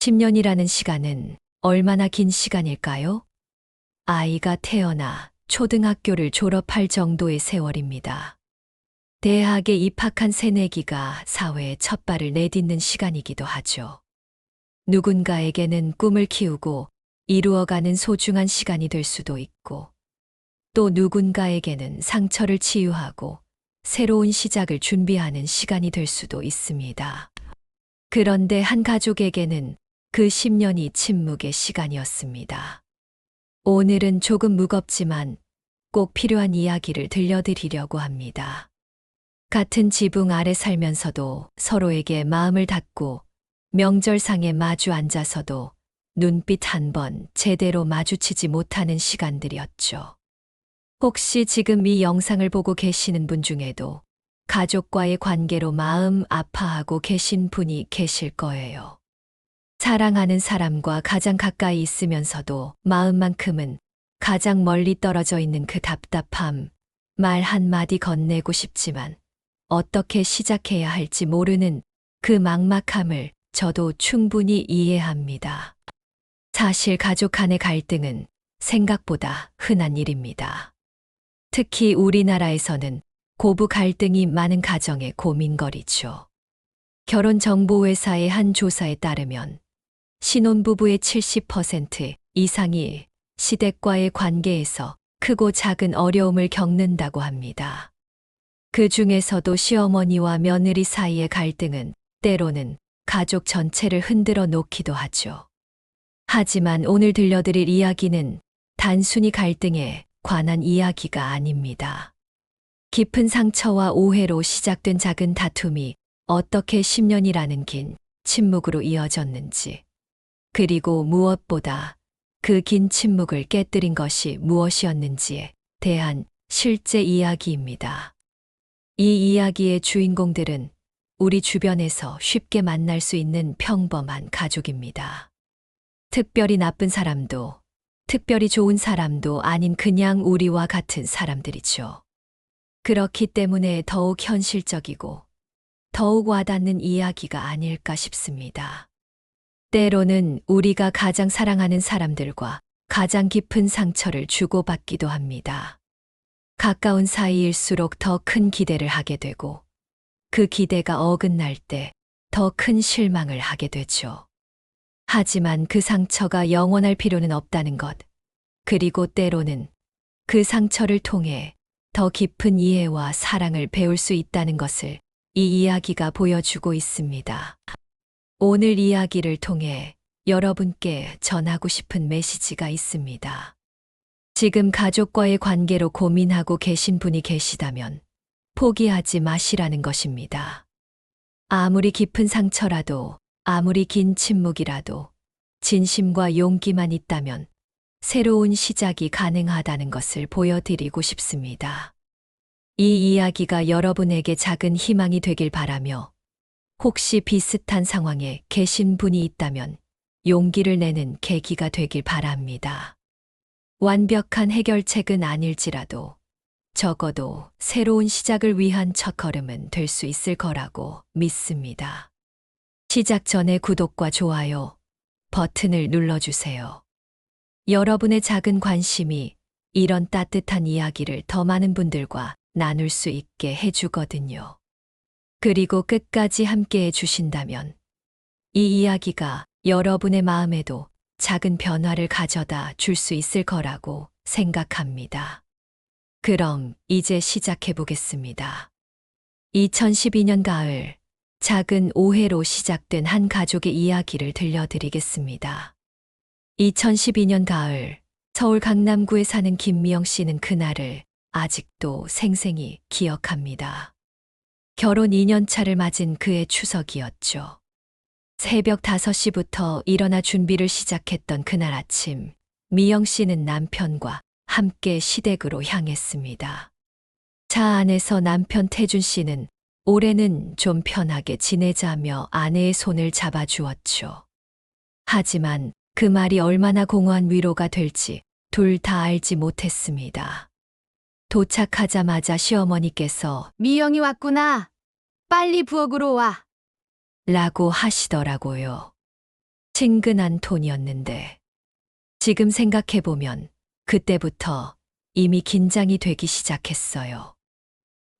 10년이라는 시간은 얼마나 긴 시간일까요? 아이가 태어나 초등학교를 졸업할 정도의 세월입니다. 대학에 입학한 새내기가 사회에 첫 발을 내딛는 시간이기도 하죠. 누군가에게는 꿈을 키우고 이루어가는 소중한 시간이 될 수도 있고, 또 누군가에게는 상처를 치유하고 새로운 시작을 준비하는 시간이 될 수도 있습니다. 그런데 한 가족에게는 그 10년이 침묵의 시간이었습니다. 오늘은 조금 무겁지만 꼭 필요한 이야기를 들려드리려고 합니다. 같은 지붕 아래 살면서도 서로에게 마음을 닫고 명절상에 마주 앉아서도 눈빛 한 번 제대로 마주치지 못하는 시간들이었죠. 혹시 지금 이 영상을 보고 계시는 분 중에도 가족과의 관계로 마음 아파하고 계신 분이 계실 거예요. 사랑하는 사람과 가장 가까이 있으면서도 마음만큼은 가장 멀리 떨어져 있는 그 답답함, 말 한마디 건네고 싶지만 어떻게 시작해야 할지 모르는 그 막막함을 저도 충분히 이해합니다. 사실 가족 간의 갈등은 생각보다 흔한 일입니다. 특히 우리나라에서는 고부 갈등이 많은 가정의 고민거리죠. 결혼정보회사의 한 조사에 따르면 신혼부부의 70% 이상이 시댁과의 관계에서 크고 작은 어려움을 겪는다고 합니다. 그 중에서도 시어머니와 며느리 사이의 갈등은 때로는 가족 전체를 흔들어 놓기도 하죠. 하지만 오늘 들려드릴 이야기는 단순히 갈등에 관한 이야기가 아닙니다. 깊은 상처와 오해로 시작된 작은 다툼이 어떻게 10년이라는 긴 침묵으로 이어졌는지, 그리고 무엇보다 그 긴 침묵을 깨뜨린 것이 무엇이었는지에 대한 실제 이야기입니다. 이 이야기의 주인공들은 우리 주변에서 쉽게 만날 수 있는 평범한 가족입니다. 특별히 나쁜 사람도, 특별히 좋은 사람도 아닌 그냥 우리와 같은 사람들이죠. 그렇기 때문에 더욱 현실적이고 더욱 와닿는 이야기가 아닐까 싶습니다. 때로는 우리가 가장 사랑하는 사람들과 가장 깊은 상처를 주고받기도 합니다. 가까운 사이일수록 더 큰 기대를 하게 되고, 그 기대가 어긋날 때 더 큰 실망을 하게 되죠. 하지만 그 상처가 영원할 필요는 없다는 것, 그리고 때로는 그 상처를 통해 더 깊은 이해와 사랑을 배울 수 있다는 것을 이 이야기가 보여주고 있습니다. 오늘 이야기를 통해 여러분께 전하고 싶은 메시지가 있습니다. 지금 가족과의 관계로 고민하고 계신 분이 계시다면 포기하지 마시라는 것입니다. 아무리 깊은 상처라도, 아무리 긴 침묵이라도 진심과 용기만 있다면 새로운 시작이 가능하다는 것을 보여드리고 싶습니다. 이 이야기가 여러분에게 작은 희망이 되길 바라며, 혹시 비슷한 상황에 계신 분이 있다면 용기를 내는 계기가 되길 바랍니다. 완벽한 해결책은 아닐지라도 적어도 새로운 시작을 위한 첫걸음은 될 수 있을 거라고 믿습니다. 시작 전에 구독과 좋아요 버튼을 눌러주세요. 여러분의 작은 관심이 이런 따뜻한 이야기를 더 많은 분들과 나눌 수 있게 해주거든요. 그리고 끝까지 함께 해주신다면 이 이야기가 여러분의 마음에도 작은 변화를 가져다 줄 수 있을 거라고 생각합니다. 그럼 이제 시작해 보겠습니다. 2012년 가을, 작은 오해로 시작된 한 가족의 이야기를 들려드리겠습니다. 2012년 가을, 서울 강남구에 사는 김미영 씨는 그날을 아직도 생생히 기억합니다. 결혼 2년 차를 맞은 그의 추석이었죠. 새벽 5시부터 일어나 준비를 시작했던 그날 아침, 미영 씨는 남편과 함께 시댁으로 향했습니다. 차 안에서 남편 태준 씨는 올해는 좀 편하게 지내자며 아내의 손을 잡아주었죠. 하지만 그 말이 얼마나 공허한 위로가 될지 둘 다 알지 못했습니다. 도착하자마자 시어머니께서 미영이 왔구나. 빨리 부엌으로 와. 라고 하시더라고요. 친근한 톤이었는데 지금 생각해보면 그때부터 이미 긴장이 되기 시작했어요.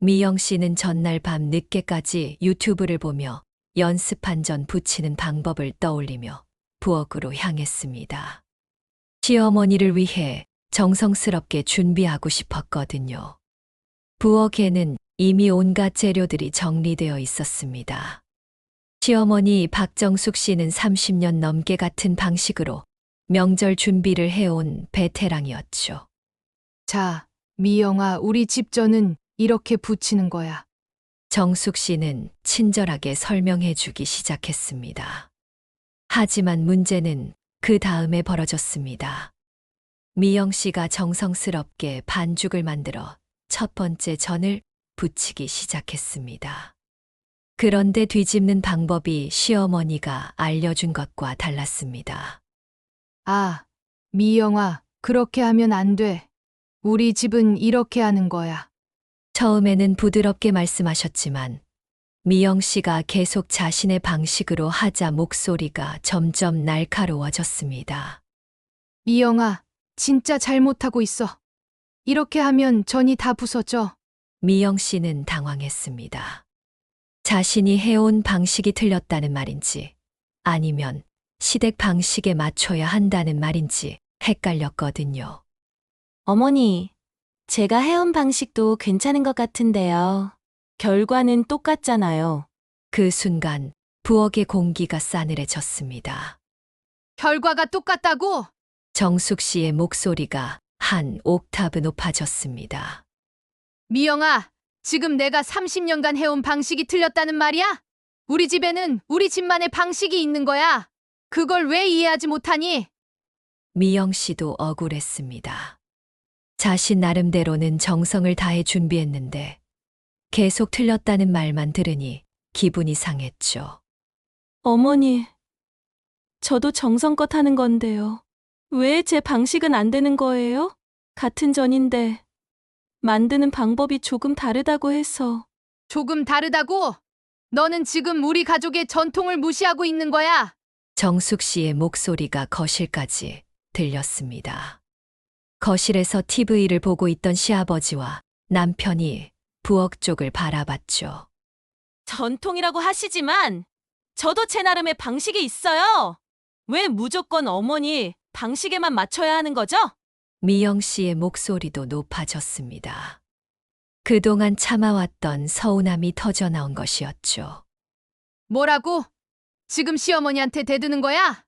미영 씨는 전날 밤 늦게까지 유튜브를 보며 연습한 전 붙이는 방법을 떠올리며 부엌으로 향했습니다. 시어머니를 위해 정성스럽게 준비하고 싶었거든요. 부엌에는 이미 온갖 재료들이 정리되어 있었습니다. 시어머니 박정숙 씨는 30년 넘게 같은 방식으로 명절 준비를 해온 베테랑이었죠. 자, 미영아, 우리 집전은 이렇게 부치는 거야. 정숙 씨는 친절하게 설명해 주기 시작했습니다. 하지만 문제는 그 다음에 벌어졌습니다. 미영 씨가 정성스럽게 반죽을 만들어 첫 번째 전을 부치기 시작했습니다. 그런데 뒤집는 방법이 시어머니가 알려준 것과 달랐습니다. 아, 미영아, 그렇게 하면 안 돼. 우리 집은 이렇게 하는 거야. 처음에는 부드럽게 말씀하셨지만 미영 씨가 계속 자신의 방식으로 하자 목소리가 점점 날카로워졌습니다. 미영아, 진짜 잘못하고 있어. 이렇게 하면 전이 다 부서져. 미영 씨는 당황했습니다. 자신이 해온 방식이 틀렸다는 말인지 아니면 시댁 방식에 맞춰야 한다는 말인지 헷갈렸거든요. 어머니, 제가 해온 방식도 괜찮은 것 같은데요. 결과는 똑같잖아요. 그 순간 부엌의 공기가 싸늘해졌습니다. 결과가 똑같다고? 정숙 씨의 목소리가 한 옥타브 높아졌습니다. 미영아, 지금 내가 30년간 해온 방식이 틀렸다는 말이야? 우리 집에는 우리 집만의 방식이 있는 거야. 그걸 왜 이해하지 못하니? 미영 씨도 억울했습니다. 자신 나름대로는 정성을 다해 준비했는데 계속 틀렸다는 말만 들으니 기분이 상했죠. 어머니, 저도 정성껏 하는 건데요. 왜 제 방식은 안 되는 거예요? 같은 전인데 만드는 방법이 조금 다르다고 해서. 조금 다르다고? 너는 지금 우리 가족의 전통을 무시하고 있는 거야. 정숙 씨의 목소리가 거실까지 들렸습니다. 거실에서 TV를 보고 있던 시아버지와 남편이 부엌 쪽을 바라봤죠. 전통이라고 하시지만 저도 제 나름의 방식이 있어요. 왜 무조건 어머니 방식에만 맞춰야 하는 거죠? 미영 씨의 목소리도 높아졌습니다. 그동안 참아왔던 서운함이 터져나온 것이었죠. 뭐라고? 지금 시어머니한테 대드는 거야?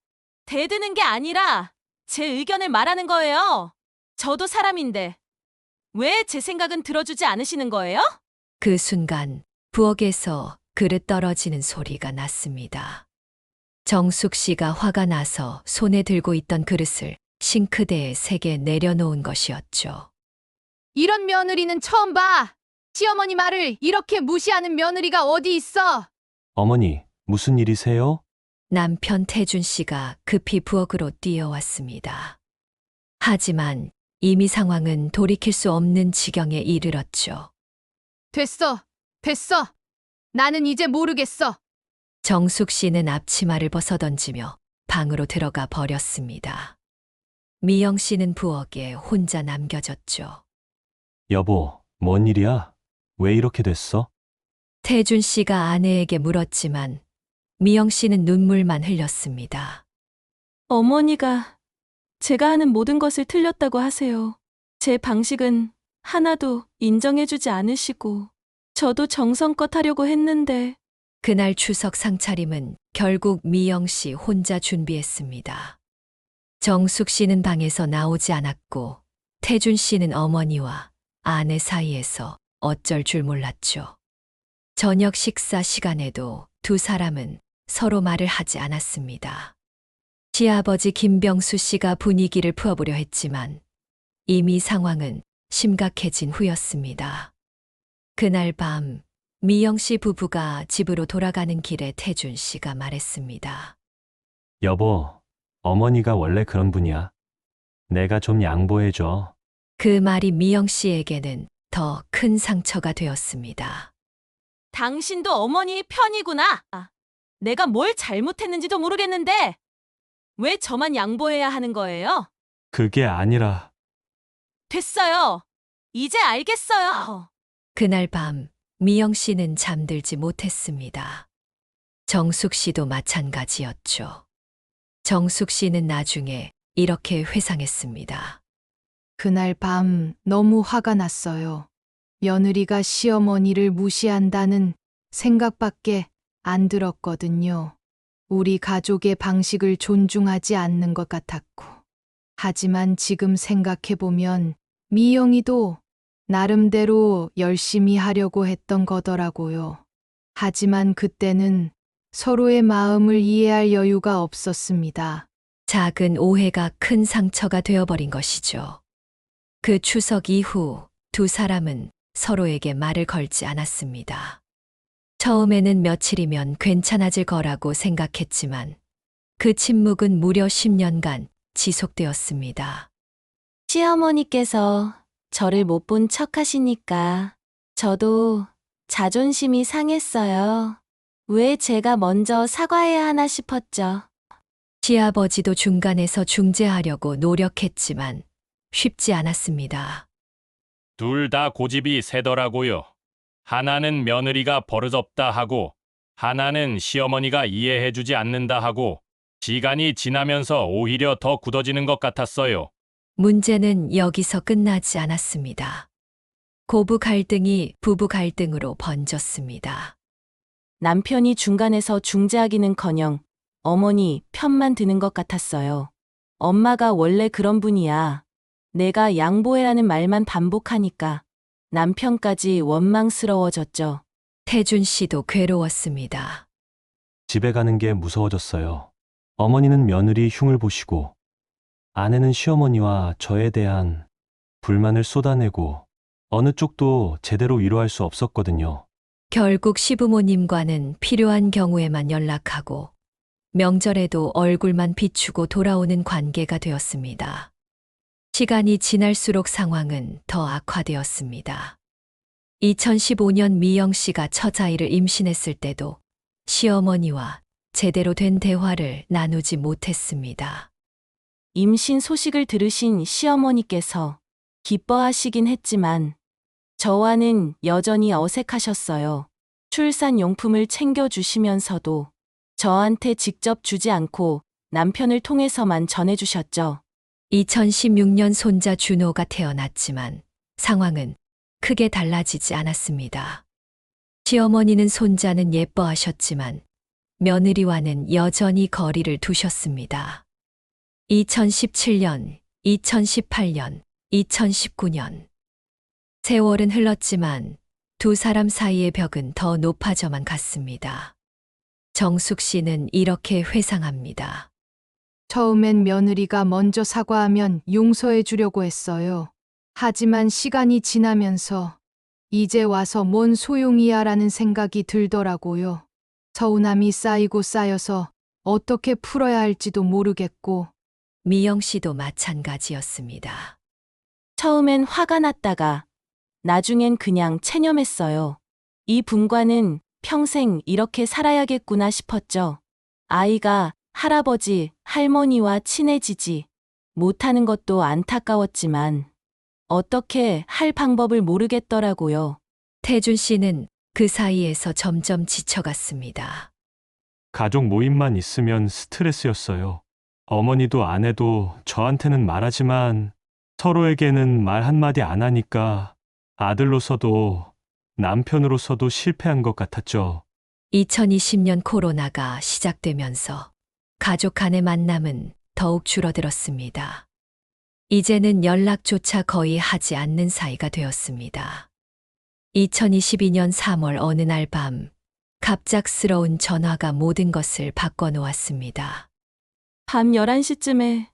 대드는 게 아니라 제 의견을 말하는 거예요. 저도 사람인데 왜 제 생각은 들어주지 않으시는 거예요? 그 순간 부엌에서 그릇 떨어지는 소리가 났습니다. 정숙 씨가 화가 나서 손에 들고 있던 그릇을 싱크대에 3개 내려놓은 것이었죠. 이런 며느리는 처음 봐. 시어머니 말을 이렇게 무시하는 며느리가 어디 있어? 어머니, 무슨 일이세요? 남편 태준 씨가 급히 부엌으로 뛰어왔습니다. 하지만 이미 상황은 돌이킬 수 없는 지경에 이르렀죠. 됐어. 됐어. 나는 이제 모르겠어. 정숙 씨는 앞치마를 벗어던지며 방으로 들어가 버렸습니다. 미영 씨는 부엌에 혼자 남겨졌죠. 여보, 뭔 일이야? 왜 이렇게 됐어? 태준 씨가 아내에게 물었지만 미영 씨는 눈물만 흘렸습니다. 어머니가 제가 하는 모든 것을 틀렸다고 하세요. 제 방식은 하나도 인정해주지 않으시고 저도 정성껏 하려고 했는데. 그날 추석 상차림은 결국 미영 씨 혼자 준비했습니다. 정숙 씨는 방에서 나오지 않았고 태준 씨는 어머니와 아내 사이에서 어쩔 줄 몰랐죠. 저녁 식사 시간에도 두 사람은 서로 말을 하지 않았습니다. 시아버지 김병수 씨가 분위기를 풀어보려 했지만 이미 상황은 심각해진 후였습니다. 그날 밤 미영 씨 부부가 집으로 돌아가는 길에 태준 씨가 말했습니다. 여보, 어머니가 원래 그런 분이야. 내가 좀 양보해줘. 그 말이 미영 씨에게는 더 큰 상처가 되었습니다. 당신도 어머니 편이구나. 내가 뭘 잘못했는지도 모르겠는데 왜 저만 양보해야 하는 거예요? 그게 아니라 됐어요. 이제 알겠어요. 그날 밤 미영 씨는 잠들지 못했습니다. 정숙 씨도 마찬가지였죠. 정숙 씨는 나중에 이렇게 회상했습니다. 그날 밤 너무 화가 났어요. 며느리가 시어머니를 무시한다는 생각밖에 안 들었거든요. 우리 가족의 방식을 존중하지 않는 것 같았고. 하지만 지금 생각해보면 미영이도 나름대로 열심히 하려고 했던 거더라고요. 하지만 그때는 서로의 마음을 이해할 여유가 없었습니다. 작은 오해가 큰 상처가 되어버린 것이죠. 그 추석 이후 두 사람은 서로에게 말을 걸지 않았습니다. 처음에는 며칠이면 괜찮아질 거라고 생각했지만 그 침묵은 무려 10년간 지속되었습니다. 시어머니께서 저를 못 본 척 하시니까 저도 자존심이 상했어요. 왜 제가 먼저 사과해야 하나 싶었죠. 시아버지도 중간에서 중재하려고 노력했지만 쉽지 않았습니다. 둘 다 고집이 세더라고요. 하나는 며느리가 버릇없다 하고 하나는 시어머니가 이해해주지 않는다 하고 시간이 지나면서 오히려 더 굳어지는 것 같았어요. 문제는 여기서 끝나지 않았습니다. 고부 갈등이 부부 갈등으로 번졌습니다. 남편이 중간에서 중재하기는커녕 어머니 편만 드는 것 같았어요. 엄마가 원래 그런 분이야. 내가 양보해라는 말만 반복하니까 남편까지 원망스러워졌죠. 태준 씨도 괴로웠습니다. 집에 가는 게 무서워졌어요. 어머니는 며느리 흉을 보시고 아내는 시어머니와 저에 대한 불만을 쏟아내고 어느 쪽도 제대로 위로할 수 없었거든요. 결국 시부모님과는 필요한 경우에만 연락하고 명절에도 얼굴만 비추고 돌아오는 관계가 되었습니다. 시간이 지날수록 상황은 더 악화되었습니다. 2015년 미영 씨가 처자아이를 임신했을 때도 시어머니와 제대로 된 대화를 나누지 못했습니다. 임신 소식을 들으신 시어머니께서 기뻐하시긴 했지만 저와는 여전히 어색하셨어요. 출산용품을 챙겨주시면서도 저한테 직접 주지 않고 남편을 통해서만 전해주셨죠. 2016년 손자 준호가 태어났지만 상황은 크게 달라지지 않았습니다. 시어머니는 손자는 예뻐하셨지만 며느리와는 여전히 거리를 두셨습니다. 2017년, 2018년, 2019년. 세월은 흘렀지만 두 사람 사이의 벽은 더 높아져만 갔습니다. 정숙 씨는 이렇게 회상합니다. 처음엔 며느리가 먼저 사과하면 용서해 주려고 했어요. 하지만 시간이 지나면서 이제 와서 뭔 소용이야라는 생각이 들더라고요. 서운함이 쌓이고 쌓여서 어떻게 풀어야 할지도 모르겠고. 미영 씨도 마찬가지였습니다. 처음엔 화가 났다가 나중엔 그냥 체념했어요. 이 분과는 평생 이렇게 살아야겠구나 싶었죠. 아이가 할아버지, 할머니와 친해지지 못하는 것도 안타까웠지만 어떻게 할 방법을 모르겠더라고요. 태준 씨는 그 사이에서 점점 지쳐갔습니다. 가족 모임만 있으면 스트레스였어요. 어머니도 아내도 저한테는 말하지만 서로에게는 말 한마디 안 하니까 아들로서도 남편으로서도 실패한 것 같았죠. 2020년 코로나가 시작되면서 가족 간의 만남은 더욱 줄어들었습니다. 이제는 연락조차 거의 하지 않는 사이가 되었습니다. 2022년 3월 어느 날 밤, 갑작스러운 전화가 모든 것을 바꿔놓았습니다. 밤 11시쯤에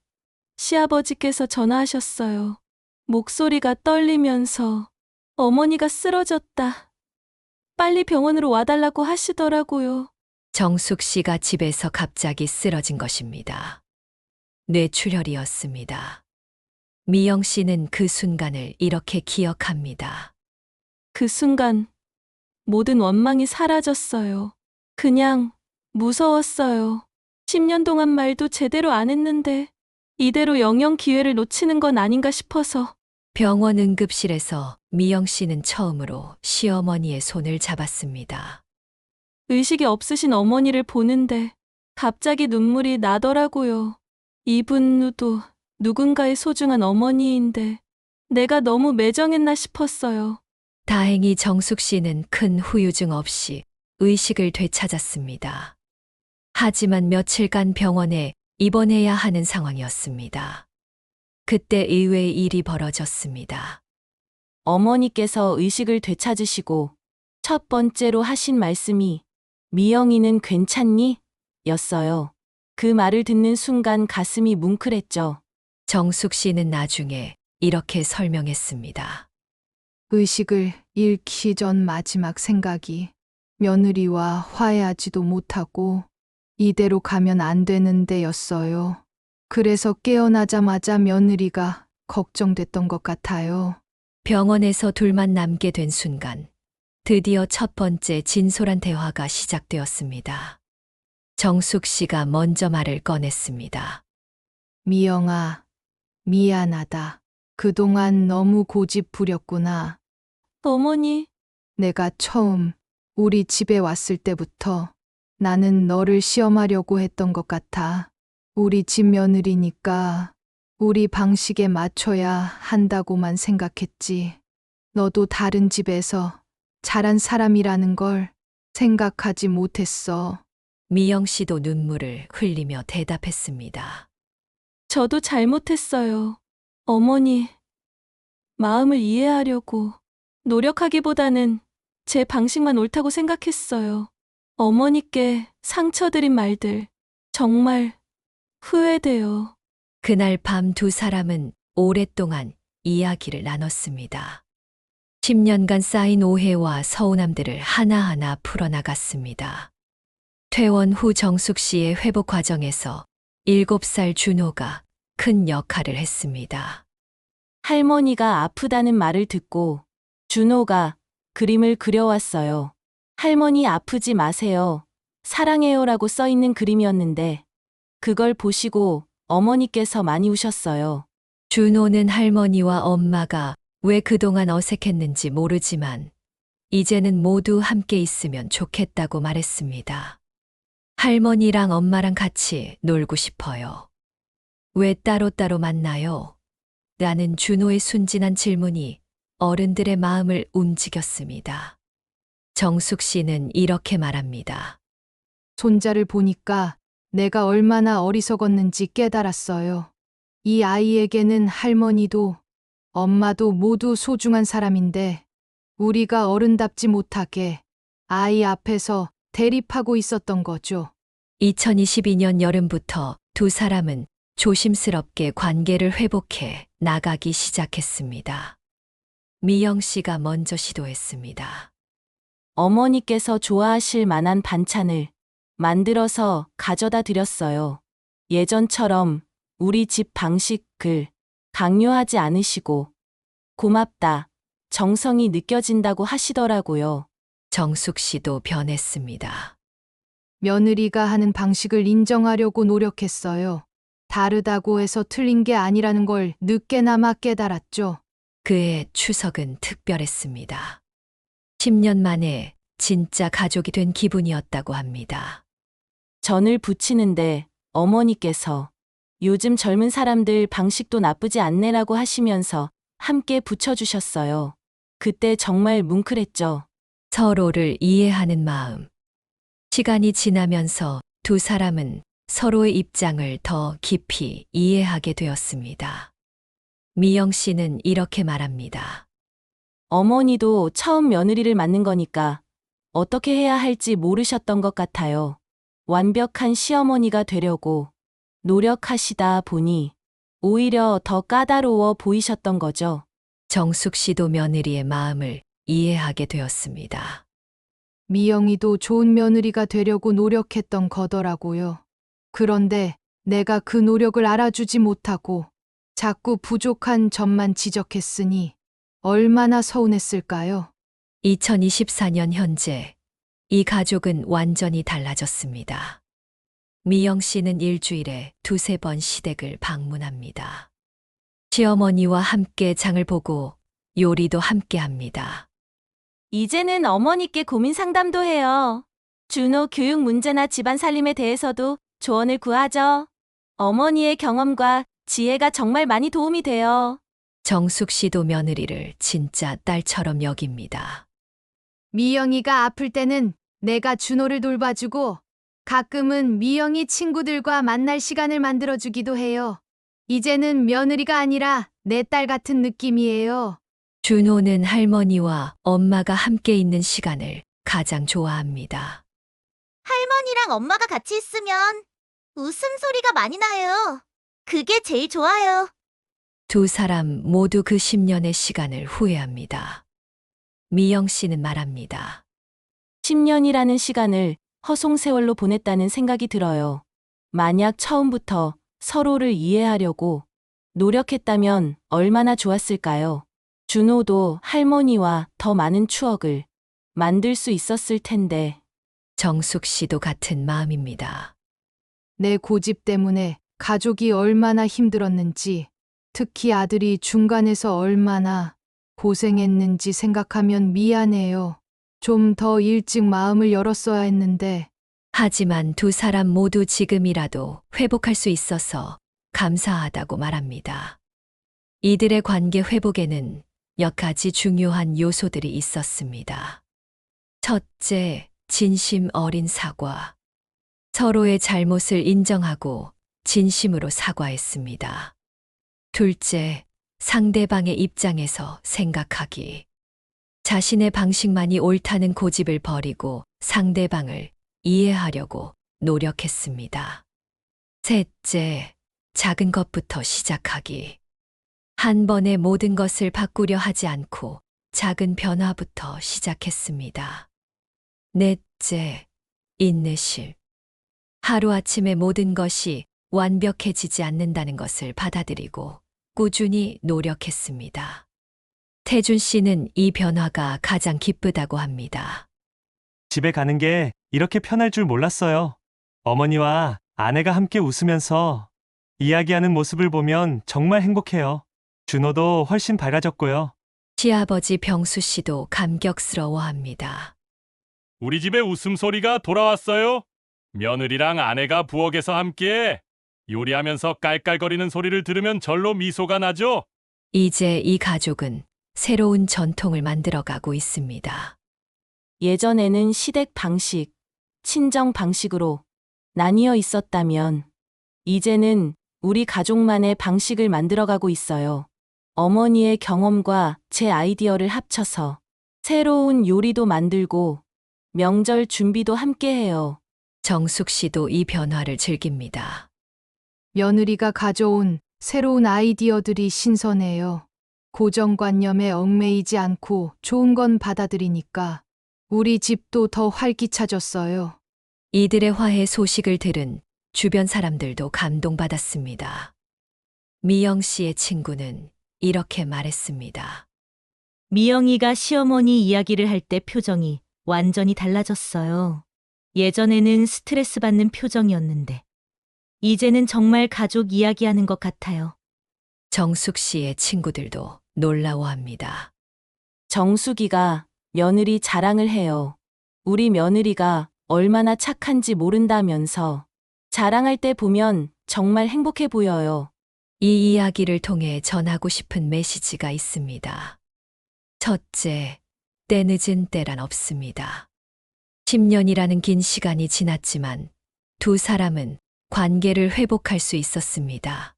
시아버지께서 전화하셨어요. 목소리가 떨리면서 어머니가 쓰러졌다. 빨리 병원으로 와달라고 하시더라고요. 정숙 씨가 집에서 갑자기 쓰러진 것입니다. 뇌출혈이었습니다. 미영 씨는 그 순간을 이렇게 기억합니다. 그 순간 모든 원망이 사라졌어요. 그냥 무서웠어요. 10년 동안 말도 제대로 안 했는데 이대로 영영 기회를 놓치는 건 아닌가 싶어서 병원 응급실에서 미영 씨는 처음으로 시어머니의 손을 잡았습니다. 의식이 없으신 어머니를 보는데 갑자기 눈물이 나더라고요. 이분도 누군가의 소중한 어머니인데 내가 너무 매정했나 싶었어요. 다행히 정숙 씨는 큰 후유증 없이 의식을 되찾았습니다. 하지만 며칠간 병원에 입원해야 하는 상황이었습니다. 그때 의외의 일이 벌어졌습니다. 어머니께서 의식을 되찾으시고 첫 번째로 하신 말씀이 미영이는 괜찮니? 였어요. 그 말을 듣는 순간 가슴이 뭉클했죠. 정숙 씨는 나중에 이렇게 설명했습니다. 의식을 잃기 전 마지막 생각이 며느리와 화해하지도 못하고 이대로 가면 안 되는데였어요. 그래서 깨어나자마자 며느리가 걱정됐던 것 같아요. 병원에서 둘만 남게 된 순간 드디어 첫 번째 진솔한 대화가 시작되었습니다. 정숙 씨가 먼저 말을 꺼냈습니다. 미영아, 미안하다. 그동안 너무 고집 부렸구나. 어머니, 내가 처음 우리 집에 왔을 때부터 나는 너를 시험하려고 했던 것 같아. 우리 집 며느리니까 우리 방식에 맞춰야 한다고만 생각했지. 너도 다른 집에서 자란 사람이라는 걸 생각하지 못했어. 미영 씨도 눈물을 흘리며 대답했습니다. 저도 잘못했어요. 어머니, 마음을 이해하려고 노력하기보다는 제 방식만 옳다고 생각했어요. 어머니께 상처드린 말들 정말 후회돼요. 그날 밤 두 사람은 오랫동안 이야기를 나눴습니다. 10년간 쌓인 오해와 서운함들을 하나하나 풀어나갔습니다. 퇴원 후 정숙 씨의 회복 과정에서 7살 준호가 큰 역할을 했습니다. 할머니가 아프다는 말을 듣고 준호가 그림을 그려왔어요. 할머니 아프지 마세요. 사랑해요라고 써 있는 그림이었는데 그걸 보시고 어머니께서 많이 우셨어요. 준호는 할머니와 엄마가 왜 그동안 어색했는지 모르지만 이제는 모두 함께 있으면 좋겠다고 말했습니다. 할머니랑 엄마랑 같이 놀고 싶어요. 왜 따로따로 만나요? 라는 준호의 순진한 질문이 어른들의 마음을 움직였습니다. 정숙 씨는 이렇게 말합니다. 손자를 보니까 내가 얼마나 어리석었는지 깨달았어요. 이 아이에게는 할머니도 엄마도 모두 소중한 사람인데 우리가 어른답지 못하게 아이 앞에서 대립하고 있었던 거죠. 2022년 여름부터 두 사람은 조심스럽게 관계를 회복해 나가기 시작했습니다. 미영 씨가 먼저 시도했습니다. 어머니께서 좋아하실 만한 반찬을 만들어서 가져다 드렸어요. 예전처럼 우리 집 방식을 강요하지 않으시고 고맙다, 정성이 느껴진다고 하시더라고요. 정숙 씨도 변했습니다. 며느리가 하는 방식을 인정하려고 노력했어요. 다르다고 해서 틀린 게 아니라는 걸 늦게나마 깨달았죠. 그의 추석은 특별했습니다. 10년 만에 진짜 가족이 된 기분이었다고 합니다. 전을 부치는데 어머니께서 요즘 젊은 사람들 방식도 나쁘지 않네라고 하시면서 함께 붙여주셨어요. 그때 정말 뭉클했죠. 서로를 이해하는 마음. 시간이 지나면서 두 사람은 서로의 입장을 더 깊이 이해하게 되었습니다. 미영 씨는 이렇게 말합니다. 어머니도 처음 며느리를 맡는 거니까 어떻게 해야 할지 모르셨던 것 같아요. 완벽한 시어머니가 되려고 노력하시다 보니 오히려 더 까다로워 보이셨던 거죠. 정숙 씨도 며느리의 마음을 이해하게 되었습니다. 미영이도 좋은 며느리가 되려고 노력했던 거더라고요. 그런데 내가 그 노력을 알아주지 못하고 자꾸 부족한 점만 지적했으니 얼마나 서운했을까요? 2024년 현재 이 가족은 완전히 달라졌습니다. 미영 씨는 일주일에 두세 번 시댁을 방문합니다. 시어머니와 함께 장을 보고 요리도 함께 합니다. 이제는 어머니께 고민 상담도 해요. 준호 교육 문제나 집안 살림에 대해서도 조언을 구하죠. 어머니의 경험과 지혜가 정말 많이 도움이 돼요. 정숙 씨도 며느리를 진짜 딸처럼 여깁니다. 미영이가 아플 때는 내가 준호를 돌봐주고 가끔은 미영이 친구들과 만날 시간을 만들어주기도 해요. 이제는 며느리가 아니라 내 딸 같은 느낌이에요. 준호는 할머니와 엄마가 함께 있는 시간을 가장 좋아합니다. 할머니랑 엄마가 같이 있으면 웃음소리가 많이 나요. 그게 제일 좋아요. 두 사람 모두 그 10년의 시간을 후회합니다. 미영 씨는 말합니다. 10년이라는 시간을 허송세월로 보냈다는 생각이 들어요. 만약 처음부터 서로를 이해하려고 노력했다면 얼마나 좋았을까요? 준호도 할머니와 더 많은 추억을 만들 수 있었을 텐데. 정숙 씨도 같은 마음입니다. 내 고집 때문에 가족이 얼마나 힘들었는지, 특히 아들이 중간에서 얼마나 고생했는지 생각하면 미안해요. 좀 더 일찍 마음을 열었어야 했는데. 하지만 두 사람 모두 지금이라도 회복할 수 있어서 감사하다고 말합니다. 이들의 관계 회복에는 몇 가지 중요한 요소들이 있었습니다. 첫째, 진심 어린 사과. 서로의 잘못을 인정하고 진심으로 사과했습니다. 둘째, 상대방의 입장에서 생각하기. 자신의 방식만이 옳다는 고집을 버리고 상대방을 이해하려고 노력했습니다. 셋째, 작은 것부터 시작하기. 한 번에 모든 것을 바꾸려 하지 않고 작은 변화부터 시작했습니다. 넷째, 인내심. 하루아침에 모든 것이 완벽해지지 않는다는 것을 받아들이고 꾸준히 노력했습니다. 태준 씨는 이 변화가 가장 기쁘다고 합니다. 집에 가는 게 이렇게 편할 줄 몰랐어요. 어머니와 아내가 함께 웃으면서 이야기하는 모습을 보면 정말 행복해요. 준호도 훨씬 밝아졌고요. 시아버지 병수 씨도 감격스러워합니다. 우리 집에 웃음소리가 돌아왔어요. 며느리랑 아내가 부엌에서 함께 요리하면서 깔깔거리는 소리를 들으면 절로 미소가 나죠. 이제 이 가족은 새로운 전통을 만들어가고 있습니다. 예전에는 시댁 방식, 친정 방식으로 나뉘어 있었다면 이제는 우리 가족만의 방식을 만들어가고 있어요. 어머니의 경험과 제 아이디어를 합쳐서 새로운 요리도 만들고 명절 준비도 함께 해요. 정숙 씨도 이 변화를 즐깁니다. 며느리가 가져온 새로운 아이디어들이 신선해요. 고정관념에 얽매이지 않고 좋은 건 받아들이니까 우리 집도 더 활기차졌어요. 이들의 화해 소식을 들은 주변 사람들도 감동받았습니다. 미영 씨의 친구는 이렇게 말했습니다. 미영이가 시어머니 이야기를 할 때 표정이 완전히 달라졌어요. 예전에는 스트레스 받는 표정이었는데, 이제는 정말 가족 이야기하는 것 같아요. 정숙 씨의 친구들도 놀라워합니다. 정숙이가 며느리 자랑을 해요. 우리 며느리가 얼마나 착한지 모른다면서 자랑할 때 보면 정말 행복해 보여요. 이 이야기를 통해 전하고 싶은 메시지가 있습니다. 첫째, 때늦은 때란 없습니다. 10년이라는 긴 시간이 지났지만 두 사람은 관계를 회복할 수 있었습니다.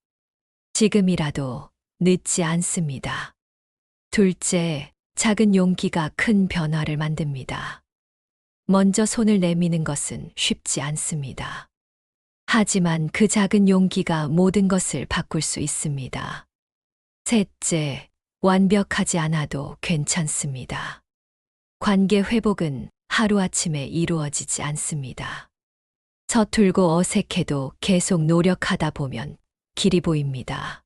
지금이라도 늦지 않습니다. 둘째, 작은 용기가 큰 변화를 만듭니다. 먼저 손을 내미는 것은 쉽지 않습니다. 하지만 그 작은 용기가 모든 것을 바꿀 수 있습니다. 셋째, 완벽하지 않아도 괜찮습니다. 관계 회복은 하루아침에 이루어지지 않습니다. 서툴고 어색해도 계속 노력하다 보면 길이 보입니다.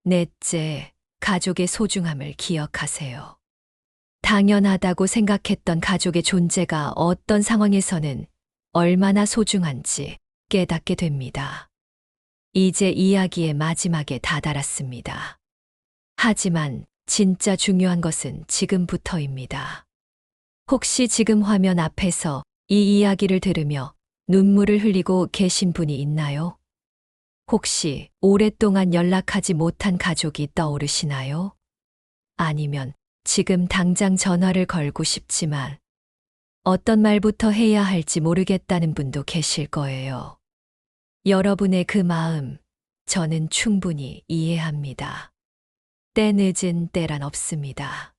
넷째, 가족의 소중함을 기억하세요. 당연하다고 생각했던 가족의 존재가 어떤 상황에서는 얼마나 소중한지 깨닫게 됩니다. 이제 이야기의 마지막에 다다랐습니다. 하지만 진짜 중요한 것은 지금부터입니다. 혹시 지금 화면 앞에서 이 이야기를 들으며 눈물을 흘리고 계신 분이 있나요? 혹시 오랫동안 연락하지 못한 가족이 떠오르시나요? 아니면 지금 당장 전화를 걸고 싶지만 어떤 말부터 해야 할지 모르겠다는 분도 계실 거예요. 여러분의 그 마음, 저는 충분히 이해합니다. 때 늦은 때란 없습니다.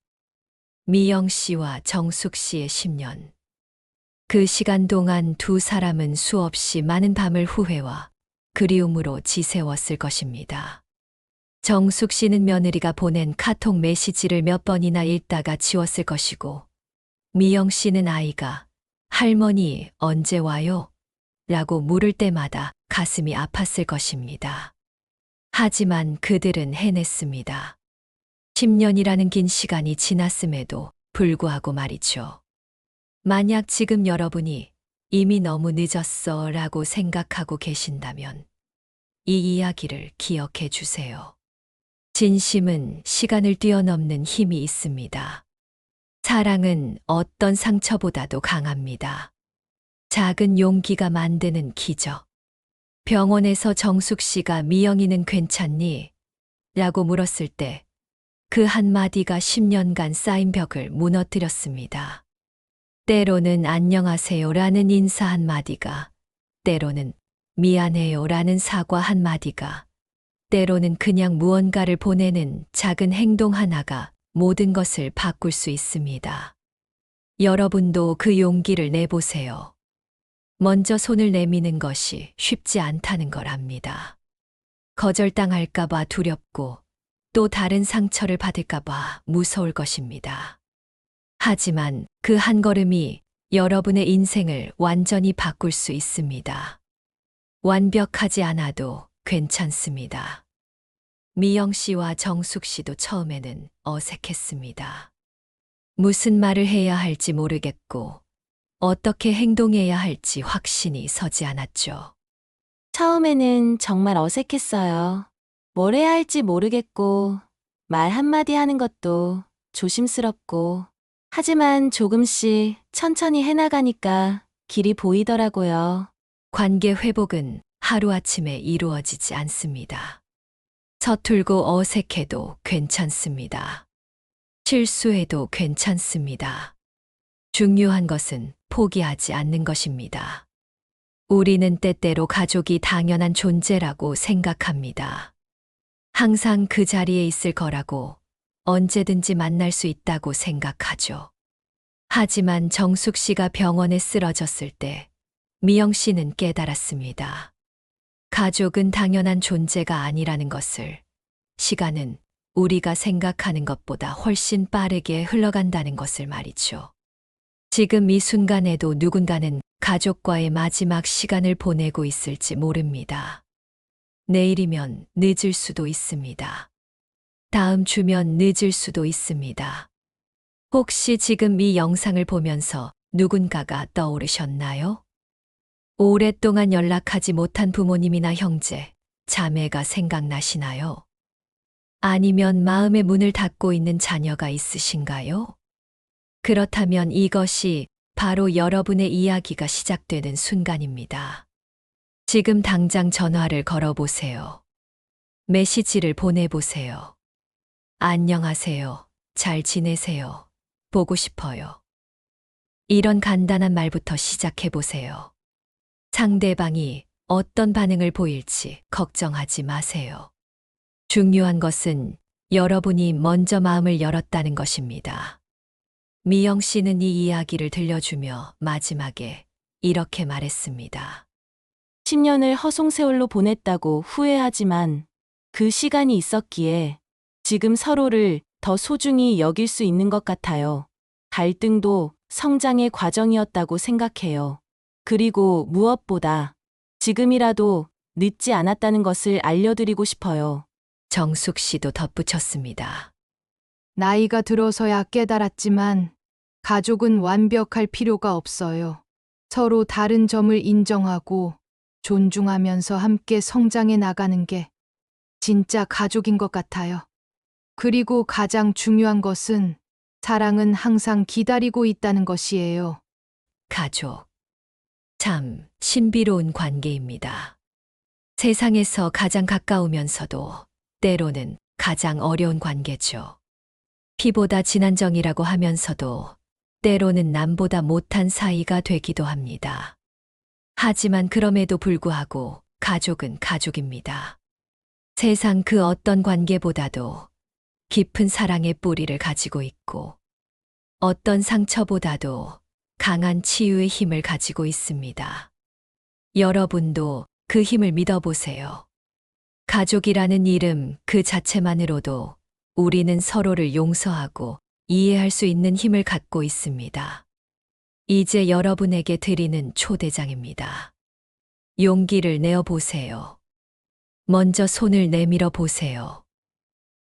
미영 씨와 정숙 씨의 10년. 그 시간 동안 두 사람은 수없이 많은 밤을 후회와 그리움으로 지새웠을 것입니다. 정숙 씨는 며느리가 보낸 카톡 메시지를 몇 번이나 읽다가 지웠을 것이고, 미영 씨는 아이가 할머니 언제 와요? 라고 물을 때마다 가슴이 아팠을 것입니다. 하지만 그들은 해냈습니다. 10년이라는 긴 시간이 지났음에도 불구하고 말이죠. 만약 지금 여러분이 이미 너무 늦었어 라고 생각하고 계신다면 이 이야기를 기억해 주세요. 진심은 시간을 뛰어넘는 힘이 있습니다. 사랑은 어떤 상처보다도 강합니다. 작은 용기가 만드는 기적. 병원에서 정숙 씨가 미영이는 괜찮니? 라고 물었을 때 그 한마디가 10년간 쌓인 벽을 무너뜨렸습니다. 때로는 안녕하세요라는 인사 한마디가, 때로는 미안해요라는 사과 한마디가, 때로는 그냥 무언가를 보내는 작은 행동 하나가 모든 것을 바꿀 수 있습니다. 여러분도 그 용기를 내보세요. 먼저 손을 내미는 것이 쉽지 않다는 걸 압니다. 거절당할까봐 두렵고 또 다른 상처를 받을까봐 무서울 것입니다. 하지만 그 한 걸음이 여러분의 인생을 완전히 바꿀 수 있습니다. 완벽하지 않아도 괜찮습니다. 미영 씨와 정숙 씨도 처음에는 어색했습니다. 무슨 말을 해야 할지 모르겠고 어떻게 행동해야 할지 확신이 서지 않았죠. 처음에는 정말 어색했어요. 뭘 해야 할지 모르겠고, 말 한마디 하는 것도 조심스럽고, 하지만 조금씩 천천히 해나가니까 길이 보이더라고요. 관계 회복은 하루아침에 이루어지지 않습니다. 서툴고 어색해도 괜찮습니다. 실수해도 괜찮습니다. 중요한 것은 포기하지 않는 것입니다. 우리는 때때로 가족이 당연한 존재라고 생각합니다. 항상 그 자리에 있을 거라고, 언제든지 만날 수 있다고 생각하죠. 하지만 정숙 씨가 병원에 쓰러졌을 때 미영 씨는 깨달았습니다. 가족은 당연한 존재가 아니라는 것을, 시간은 우리가 생각하는 것보다 훨씬 빠르게 흘러간다는 것을 말이죠. 지금 이 순간에도 누군가는 가족과의 마지막 시간을 보내고 있을지 모릅니다. 내일이면 늦을 수도 있습니다. 다음 주면 늦을 수도 있습니다. 혹시 지금 이 영상을 보면서 누군가가 떠오르셨나요? 오랫동안 연락하지 못한 부모님이나 형제, 자매가 생각나시나요? 아니면 마음의 문을 닫고 있는 자녀가 있으신가요? 그렇다면 이것이 바로 여러분의 이야기가 시작되는 순간입니다. 지금 당장 전화를 걸어보세요. 메시지를 보내보세요. 안녕하세요. 잘 지내세요. 보고 싶어요. 이런 간단한 말부터 시작해보세요. 상대방이 어떤 반응을 보일지 걱정하지 마세요. 중요한 것은 여러분이 먼저 마음을 열었다는 것입니다. 미영 씨는 이 이야기를 들려주며 마지막에 이렇게 말했습니다. 10년을 허송세월로 보냈다고 후회하지만 그 시간이 있었기에 지금 서로를 더 소중히 여길 수 있는 것 같아요. 갈등도 성장의 과정이었다고 생각해요. 그리고 무엇보다 지금이라도 늦지 않았다는 것을 알려드리고 싶어요. 정숙 씨도 덧붙였습니다. 나이가 들어서야 깨달았지만 가족은 완벽할 필요가 없어요. 서로 다른 점을 인정하고 존중하면서 함께 성장해 나가는 게 진짜 가족인 것 같아요. 그리고 가장 중요한 것은 사랑은 항상 기다리고 있다는 것이에요. 가족. 참 신비로운 관계입니다. 세상에서 가장 가까우면서도 때로는 가장 어려운 관계죠. 피보다 진한 정이라고 하면서도 때로는 남보다 못한 사이가 되기도 합니다. 하지만 그럼에도 불구하고 가족은 가족입니다. 세상 그 어떤 관계보다도 깊은 사랑의 뿌리를 가지고 있고 어떤 상처보다도 강한 치유의 힘을 가지고 있습니다. 여러분도 그 힘을 믿어보세요. 가족이라는 이름 그 자체만으로도 우리는 서로를 용서하고 이해할 수 있는 힘을 갖고 있습니다. 이제 여러분에게 드리는 초대장입니다. 용기를 내어 보세요. 먼저 손을 내밀어 보세요.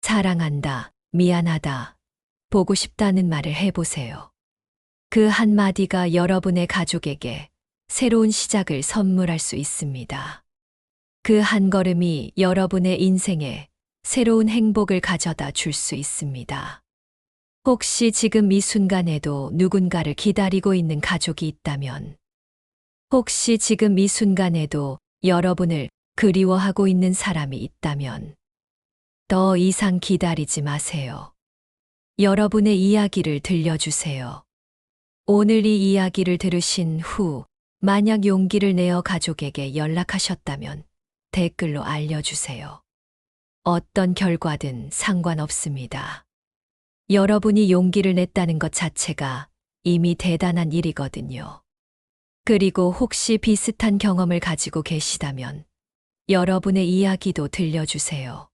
사랑한다, 미안하다, 보고 싶다는 말을 해보세요. 그 한마디가 여러분의 가족에게 새로운 시작을 선물할 수 있습니다. 그 한 걸음이 여러분의 인생에 새로운 행복을 가져다 줄 수 있습니다. 혹시 지금 이 순간에도 누군가를 기다리고 있는 가족이 있다면, 혹시 지금 이 순간에도 여러분을 그리워하고 있는 사람이 있다면, 더 이상 기다리지 마세요. 여러분의 이야기를 들려주세요. 오늘 이 이야기를 들으신 후, 만약 용기를 내어 가족에게 연락하셨다면 댓글로 알려주세요. 어떤 결과든 상관없습니다. 여러분이 용기를 냈다는 것 자체가 이미 대단한 일이거든요. 그리고 혹시 비슷한 경험을 가지고 계시다면 여러분의 이야기도 들려주세요.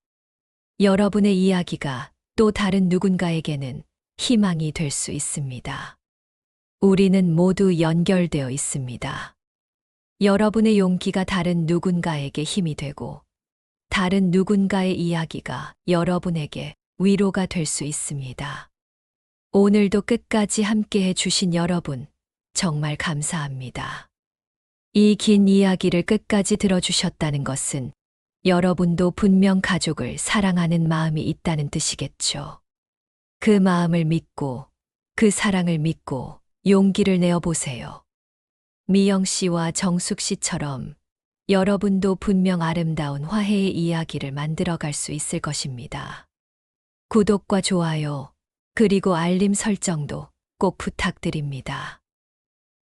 여러분의 이야기가 또 다른 누군가에게는 희망이 될 수 있습니다. 우리는 모두 연결되어 있습니다. 여러분의 용기가 다른 누군가에게 힘이 되고 다른 누군가의 이야기가 여러분에게 위로가 될 수 있습니다. 오늘도 끝까지 함께해 주신 여러분, 정말 감사합니다. 이 긴 이야기를 끝까지 들어주셨다는 것은 여러분도 분명 가족을 사랑하는 마음이 있다는 뜻이겠죠. 그 마음을 믿고, 그 사랑을 믿고 용기를 내어보세요. 미영 씨와 정숙 씨처럼 여러분도 분명 아름다운 화해의 이야기를 만들어갈 수 있을 것입니다. 구독과 좋아요, 그리고 알림 설정도 꼭 부탁드립니다.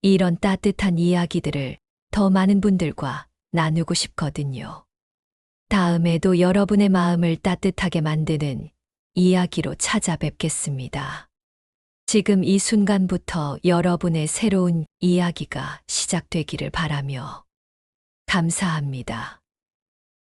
이런 따뜻한 이야기들을 더 많은 분들과 나누고 싶거든요. 다음에도 여러분의 마음을 따뜻하게 만드는 이야기로 찾아뵙겠습니다. 지금 이 순간부터 여러분의 새로운 이야기가 시작되기를 바라며 감사합니다.